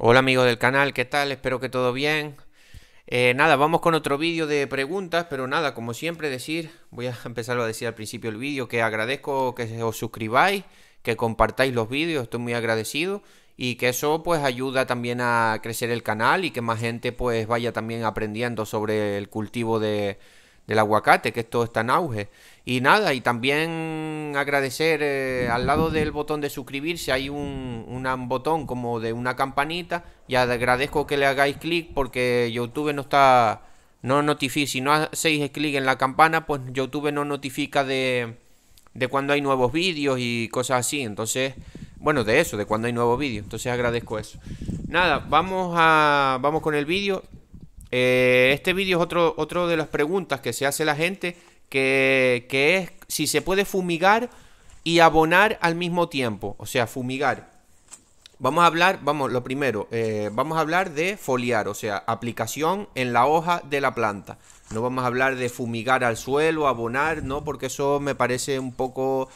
Hola amigos del canal, ¿qué tal? Espero que todo bien. Nada, vamos con otro vídeo de preguntas, pero nada, como siempre voy a empezarlo a decir al principio del vídeo, que agradezco que os suscribáis, que compartáis los vídeos, estoy muy agradecido y que eso pues ayuda también a crecer el canal y que más gente pues vaya también aprendiendo sobre el cultivo del aguacate, que esto está en auge. Y nada, y también agradecer, al lado del botón de suscribirse hay un botón como de una campanita, y agradezco que le hagáis clic porque YouTube no está, no notifica, si no hacéis clic en la campana, pues YouTube no notifica de cuando hay nuevos vídeos y cosas así, entonces, bueno, de eso, de cuando hay nuevos vídeos, entonces agradezco eso. Nada, vamos con el vídeo. Este vídeo es otro de las preguntas que se hace la gente, que es si se puede fumigar y abonar al mismo tiempo. O sea, fumigar. Vamos a hablar, lo primero, vamos a hablar de foliar, o sea, aplicación en la hoja de la planta. No vamos a hablar de fumigar al suelo, abonar, no, porque eso me parece un poco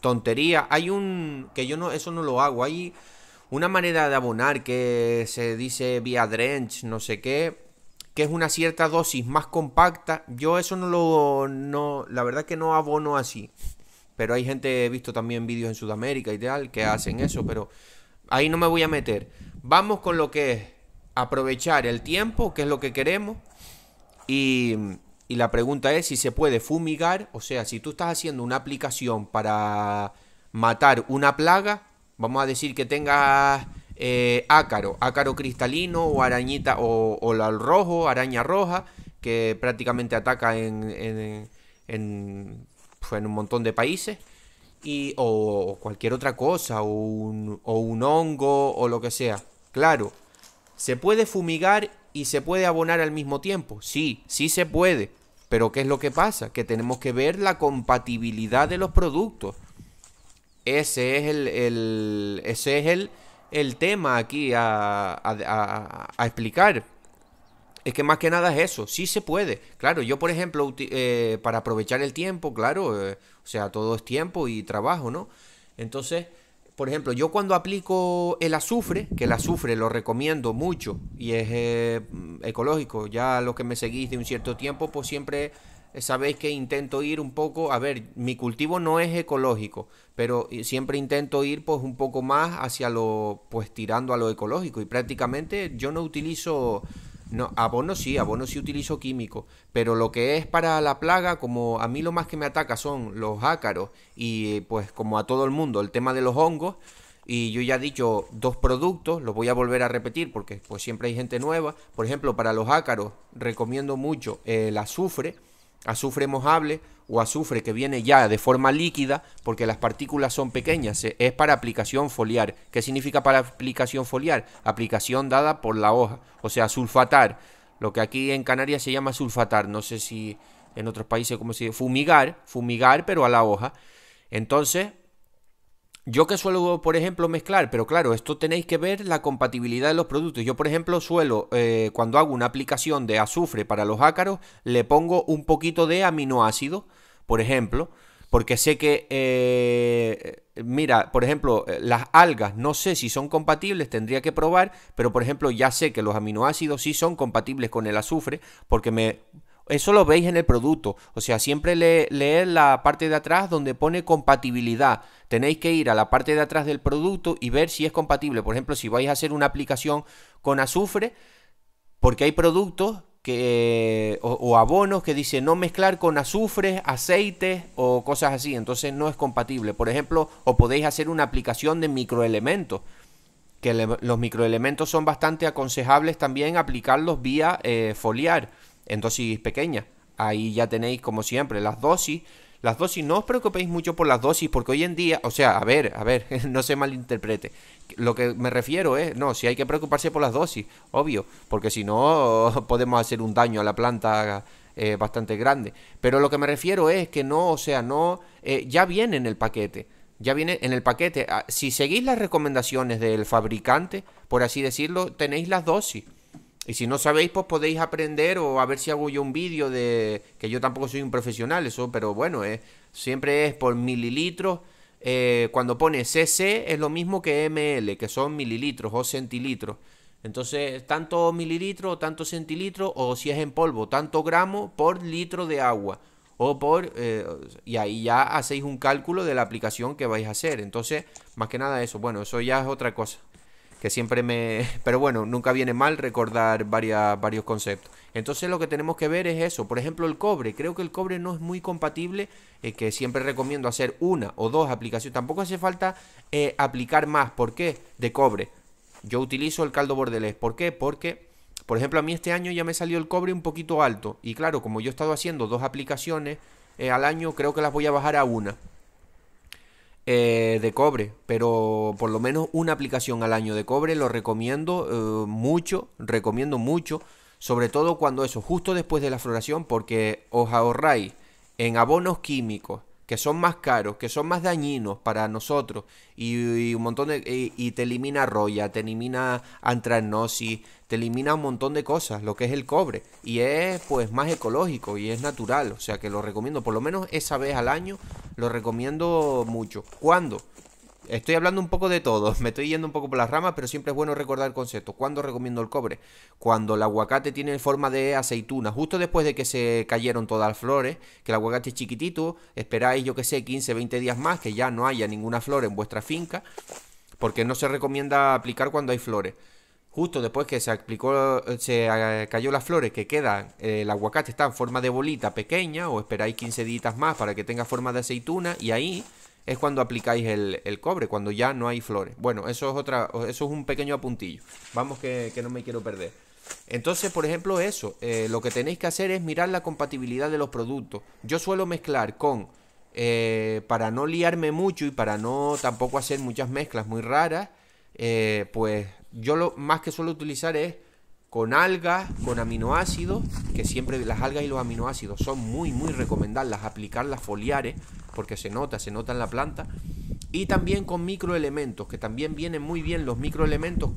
tontería. Que yo no, eso no lo hago. Hay una manera de abonar que se dice vía drench, no sé qué, que es una cierta dosis más compacta. Yo eso la verdad que no abono así. Pero hay gente, he visto también vídeos en Sudamérica y tal, que hacen eso, pero ahí no me voy a meter. Vamos con lo que es aprovechar el tiempo, que es lo que queremos, y, y la pregunta es si se puede fumigar, o sea, si tú estás haciendo una aplicación para matar una plaga, vamos a decir que tengas ácaro cristalino o arañita o el rojo, araña roja, que prácticamente ataca en un montón de países, o cualquier otra cosa, o un hongo o lo que sea. Claro, ¿se puede fumigar y se puede abonar al mismo tiempo? Sí, sí se puede. Pero ¿qué es lo que pasa? Que tenemos que ver la compatibilidad de los productos. Ese es el tema aquí a explicar. Es que más que nada es eso, sí se puede. Claro, yo por ejemplo, para aprovechar el tiempo, claro, o sea, todo es tiempo y trabajo, ¿no? Entonces, por ejemplo, yo cuando aplico el azufre, que el azufre lo recomiendo mucho y es ecológico, ya los que me seguís de un cierto tiempo, pues siempre sabéis que intento ir un poco, a ver, mi cultivo no es ecológico, pero siempre intento ir pues un poco más hacia pues tirando a lo ecológico, y prácticamente yo no utilizo, no, abono sí utilizo químicos, pero lo que es para la plaga, como a mí lo más que me ataca son los ácaros y pues como a todo el mundo el tema de los hongos, y yo ya he dicho dos productos, los voy a volver a repetir porque pues siempre hay gente nueva. Por ejemplo, para los ácaros recomiendo mucho el azufre, azufre mojable o azufre que viene ya de forma líquida, porque las partículas son pequeñas, es para aplicación foliar. ¿Qué significa para aplicación foliar? Aplicación dada por la hoja, o sea, sulfatar, lo que aquí en Canarias se llama sulfatar, no sé si en otros países como se dice, fumigar, pero a la hoja. Entonces, yo que suelo, por ejemplo, mezclar, pero claro, esto tenéis que ver la compatibilidad de los productos. Yo, por ejemplo, suelo, cuando hago una aplicación de azufre para los ácaros, le pongo un poquito de aminoácido, por ejemplo, porque sé que, mira, por ejemplo, las algas, no sé si son compatibles, tendría que probar, pero por ejemplo, ya sé que los aminoácidos sí son compatibles con el azufre, porque eso lo veis en el producto, o sea, siempre leed la parte de atrás donde pone compatibilidad. Tenéis que ir a la parte de atrás del producto y ver si es compatible. Por ejemplo, si vais a hacer una aplicación con azufre, porque hay productos o abonos que dicen no mezclar con azufre, aceites o cosas así, entonces no es compatible. Por ejemplo, o podéis hacer una aplicación de microelementos, que los microelementos son bastante aconsejables también aplicarlos vía foliar en dosis pequeñas. Ahí ya tenéis, como siempre, las dosis. Las dosis, no os preocupéis mucho por las dosis, porque hoy en día, o sea, a ver, no se malinterprete. Lo que me refiero es, no, si hay que preocuparse por las dosis, obvio, porque si no podemos hacer un daño a la planta bastante grande. Pero lo que me refiero es que no, o sea, no, ya viene en el paquete. Ya viene en el paquete. Si seguís las recomendaciones del fabricante, por así decirlo, tenéis las dosis. Y si no sabéis, pues podéis aprender, o a ver si hago yo un vídeo que yo tampoco soy un profesional, eso, pero bueno, siempre es por mililitros, cuando pone cc es lo mismo que ml, que son mililitros o centilitros. Entonces, tanto mililitros, tanto centilitros, o si es en polvo, tanto gramo por litro de agua. O por, y ahí ya hacéis un cálculo de la aplicación que vais a hacer. Entonces, más que nada eso. Bueno, eso ya es otra cosa. Que siempre me... Pero bueno, nunca viene mal recordar varios conceptos. Entonces lo que tenemos que ver es eso. Por ejemplo, el cobre. Creo que el cobre no es muy compatible. Que siempre recomiendo hacer una o dos aplicaciones. Tampoco hace falta aplicar más. ¿Por qué? De cobre. Yo utilizo el caldo bordelés. ¿Por qué? Porque, por ejemplo, a mí este año ya me salió el cobre un poquito alto. Y claro, como yo he estado haciendo dos aplicaciones al año, creo que las voy a bajar a una. De cobre, pero por lo menos una aplicación al año de cobre lo recomiendo recomiendo mucho, sobre todo cuando eso, justo después de la floración, porque os ahorráis en abonos químicos que son más caros, que son más dañinos para nosotros y un montón de y te elimina roya, te elimina antracnosis, te elimina un montón de cosas, lo que es el cobre y es pues más ecológico y es natural, o sea que lo recomiendo por lo menos esa vez al año, lo recomiendo mucho. ¿Cuándo? Estoy hablando un poco de todo, me estoy yendo un poco por las ramas, pero siempre es bueno recordar el concepto. ¿Cuándo recomiendo el cobre? Cuando el aguacate tiene forma de aceituna, justo después de que se cayeron todas las flores, que el aguacate es chiquitito, esperáis, yo que sé, 15, 20 días más, que ya no haya ninguna flor en vuestra finca, porque no se recomienda aplicar cuando hay flores. Justo después que se cayó las flores, que quedan, el aguacate está en forma de bolita pequeña, o esperáis 15 días más para que tenga forma de aceituna, y ahí es cuando aplicáis el cobre, cuando ya no hay flores. Bueno, eso es un pequeño apuntillo. Vamos que no me quiero perder. Entonces, por ejemplo, eso, lo que tenéis que hacer es mirar la compatibilidad de los productos. Yo suelo mezclar para no liarme mucho y para no tampoco hacer muchas mezclas muy raras, pues yo lo más que suelo utilizar es con algas, con aminoácidos, que siempre las algas y los aminoácidos son muy recomendables aplicarlas foliares, porque se nota en la planta, y también con microelementos, que también vienen muy bien los microelementos.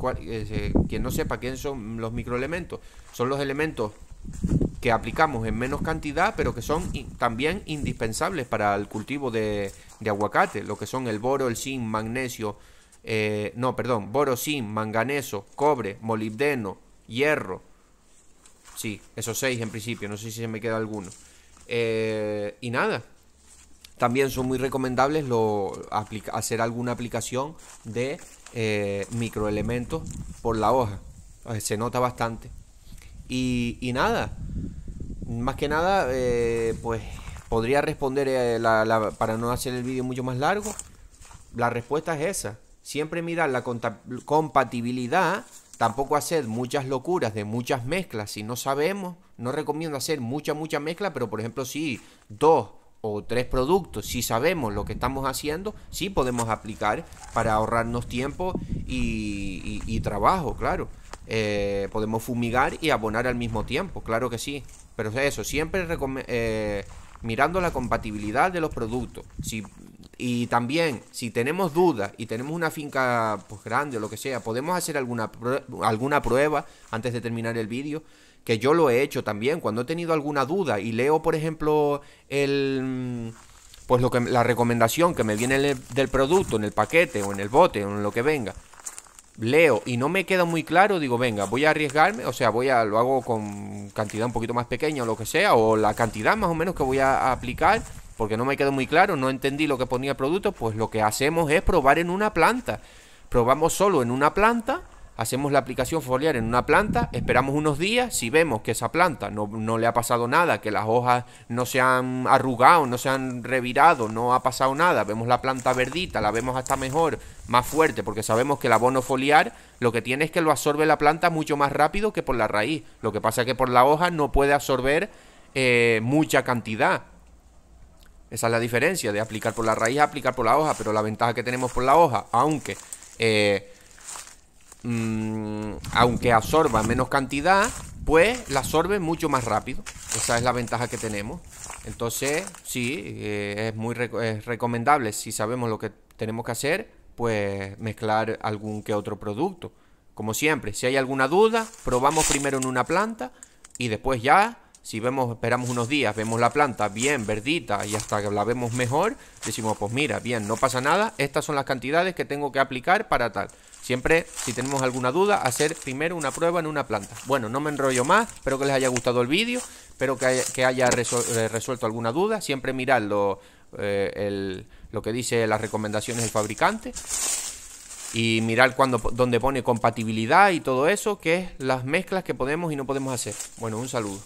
Quien no sepa qué son los microelementos, son los elementos que aplicamos en menos cantidad, pero que son también indispensables para el cultivo de aguacate, lo que son el boro, el zinc, magnesio, boro, zinc, manganeso, cobre, molibdeno, hierro. Sí, esos 6 en principio, no sé si se me queda alguno. Y nada, también son muy recomendables hacer alguna aplicación de microelementos por la hoja. Se nota bastante. Y nada, más que nada, pues podría responder para no hacer el vídeo mucho más largo. La respuesta es esa. Siempre mirar la compatibilidad. Tampoco hacer muchas locuras de muchas mezclas si no sabemos. No recomiendo hacer mucha mezcla, pero por ejemplo si 2 o 3 productos, si sabemos lo que estamos haciendo, sí podemos aplicar para ahorrarnos tiempo y trabajo, claro. Podemos fumigar y abonar al mismo tiempo, claro que sí. Pero eso, siempre mirando la compatibilidad de los productos. Y también, si tenemos dudas y tenemos una finca pues grande o lo que sea, podemos hacer alguna prueba antes de terminar el vídeo, que yo lo he hecho también. Cuando he tenido alguna duda y leo, por ejemplo, la recomendación que me viene del producto en el paquete o en el bote o en lo que venga, leo y no me queda muy claro, digo, venga, voy a arriesgarme, o sea, lo hago con cantidad un poquito más pequeña o lo que sea, o la cantidad más o menos que voy a aplicar, porque no me quedó muy claro, no entendí lo que ponía el producto. Pues lo que hacemos es probar en una planta. Probamos solo en una planta, hacemos la aplicación foliar en una planta, esperamos unos días, si vemos que esa planta no le ha pasado nada, que las hojas no se han arrugado, no se han revirado, no ha pasado nada, vemos la planta verdita, la vemos hasta mejor, más fuerte, porque sabemos que el abono foliar lo que tiene es que lo absorbe la planta mucho más rápido que por la raíz. Lo que pasa es que por la hoja no puede absorber mucha cantidad. Esa es la diferencia de aplicar por la raíz a aplicar por la hoja. Pero la ventaja que tenemos por la hoja, aunque absorba menos cantidad, pues la absorbe mucho más rápido. Esa es la ventaja que tenemos. Entonces, sí, es recomendable, si sabemos lo que tenemos que hacer, pues mezclar algún que otro producto. Como siempre, si hay alguna duda, probamos primero en una planta y después ya, Si vemos, esperamos unos días, vemos la planta bien verdita y hasta que la vemos mejor, decimos, pues mira, bien, no pasa nada, estas son las cantidades que tengo que aplicar para tal. Siempre, si tenemos alguna duda, hacer primero una prueba en una planta. Bueno, no me enrollo más, espero que les haya gustado el vídeo, espero que haya resuelto alguna duda. Siempre mirad lo que dice las recomendaciones del fabricante. Y mirar donde pone compatibilidad y todo eso, que es las mezclas que podemos y no podemos hacer. Bueno, un saludo.